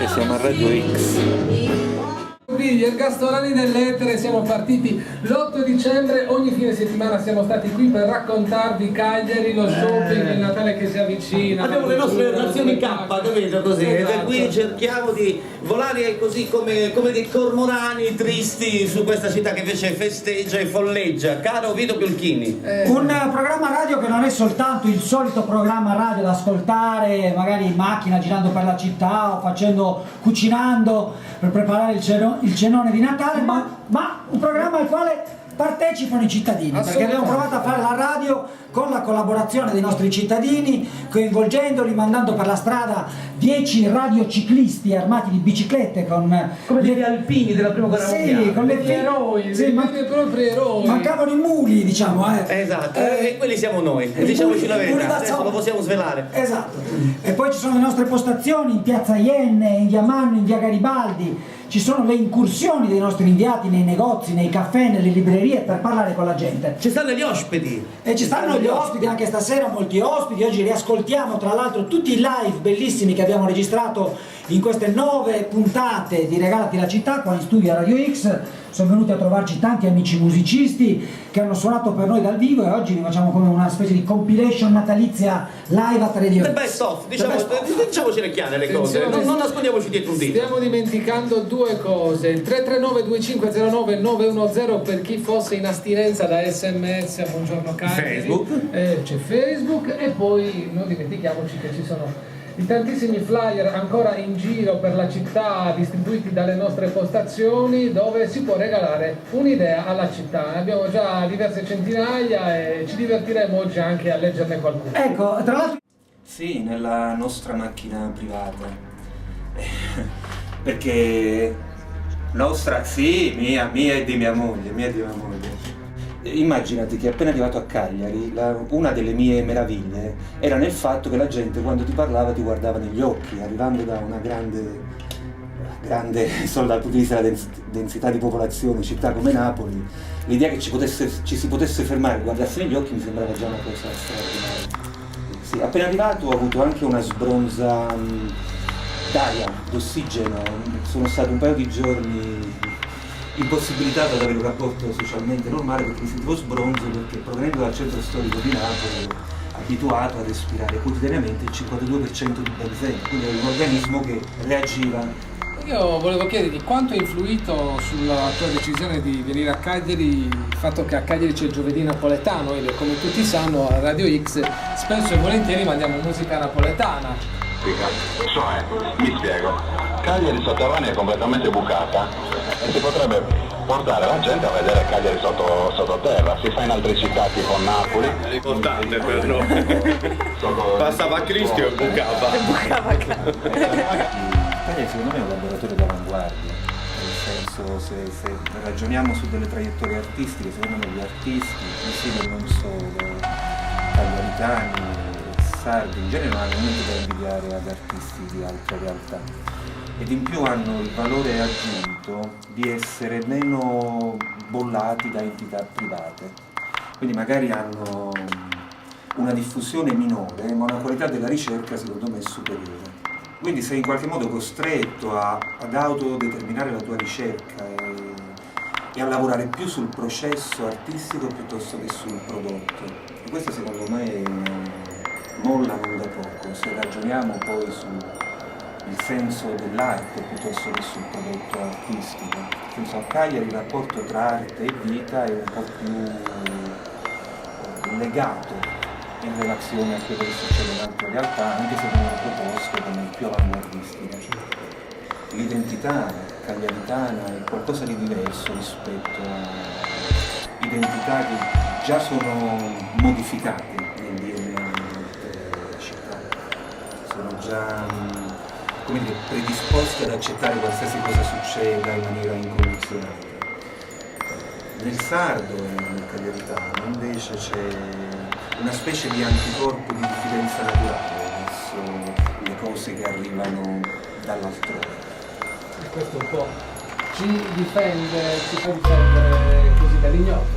siamo a Radio X. Gli ergastolani dell'etere, siamo partiti l'8 dicembre, ogni fine settimana siamo stati qui per raccontarvi Cagliari, lo shopping, il Natale che si avvicina. Abbiamo le nostre nazioni K, capito così? Esatto. E da qui cerchiamo di volare così come dei cormorani tristi su questa città che invece festeggia e folleggia. Caro Vito Biolchini. Un programma radio che non è soltanto il solito programma radio da ascoltare magari in macchina girando per la città o cucinando per preparare il cenone di Natale, ma un programma al quale partecipano i cittadini, perché abbiamo provato a fare la radio con la collaborazione dei nostri cittadini, coinvolgendoli, mandando per la strada 10 radiociclisti armati di biciclette come gli alpini della prima guerra mondiale. Sì, con le eroi, proprio eroi. Mancavano i muli, diciamo. Esatto, e quelli siamo noi, diciamoci la verità, adesso lo possiamo svelare. Esatto. E poi ci sono le nostre postazioni in Piazza Ienne, in via Manno, in via Garibaldi. Ci sono le incursioni dei nostri inviati nei negozi, nei caffè, nelle librerie per parlare con la gente. Ci stanno gli ospiti. E ci stanno gli ospiti, anche stasera molti ospiti. Oggi riascoltiamo tra l'altro tutti i live bellissimi che abbiamo registrato in queste 9 puntate di Regalati la città qua in studio a Radio X. Sono venuti a trovarci tanti amici musicisti che hanno suonato per noi dal vivo e oggi vi facciamo come una specie di compilation natalizia live a Radio X. The best of, diciamoci le chiare le cose, non nascondiamoci dietro un dito. Stiamo dimenticando due cose, il 339-2509-910 per chi fosse in astinenza da SMS a Buongiorno Cagliari, Facebook. C'è Facebook e poi non dimentichiamoci che ci sono i tantissimi flyer ancora in giro per la città distribuiti dalle nostre postazioni dove si può regalare un'idea alla città. Ne abbiamo già diverse centinaia e ci divertiremo oggi anche a leggerne qualcuno. Ecco, tra l'altro... Sì, nella nostra macchina privata. Perché nostra, sì, mia e di mia moglie. Immaginati che appena arrivato a Cagliari, una delle mie meraviglie era nel fatto che la gente quando ti parlava ti guardava negli occhi, arrivando da una grande solo dal punto di vista della densità di popolazione, città come Napoli, l'idea che ci si potesse fermare e guardarsi negli occhi mi sembrava già una cosa straordinaria. Sì, appena arrivato ho avuto anche una sbronza d'aria, d'ossigeno, sono stato un paio di giorni impossibilitato ad avere un rapporto socialmente normale perché mi sentivo sbronzo, perché provenendo dal centro storico di Napoli ero abituato a respirare quotidianamente il 52% di benzene, quindi era un organismo che reagiva. Io volevo chiederti quanto ha influito sulla tua decisione di venire a Cagliari il fatto che a Cagliari c'è il giovedì napoletano e come tutti sanno a Radio X spesso e volentieri mandiamo musica napoletana. Cioè, mi spiego, Cagliari sotterranea è completamente bucata e si potrebbe portare la gente a vedere Cagliari sottoterra, si fa in altre città tipo Napoli. È importante per noi. Passava Cristo e bucava. Cagliari secondo me è un laboratorio d'avanguardia, nel senso se ragioniamo su delle traiettorie artistiche, secondo me gli artisti, sì, non solo, cagliaritani, sardi, in genere non hanno niente da invidiare ad artisti di altre realtà ed in più hanno il valore aggiunto di essere meno bollati da entità private, quindi magari hanno una diffusione minore ma una qualità della ricerca secondo me superiore. Quindi sei in qualche modo costretto ad autodeterminare la tua ricerca e a lavorare più sul processo artistico piuttosto che sul prodotto. E questo secondo me molla non da poco, se ragioniamo poi sul senso dell'arte piuttosto che sul prodotto artistico. Nel senso, a Cagliari il rapporto tra arte e vita è un po' più legato in relazione a quello che succede in altre realtà, anche se vengono proposte come più avanguardistiche. L'identità cagliaritana è qualcosa di diverso rispetto a identità che già sono modificate nel DNA della città, sono già predisposte ad accettare qualsiasi cosa succeda in maniera incondizionata. Nel sardo e nel cagliaritano invece c'è una specie di anticorpo di diffidenza naturale verso le cose che arrivano dall'altrove. E questo un po' ci fa difendere così dall'ignoto.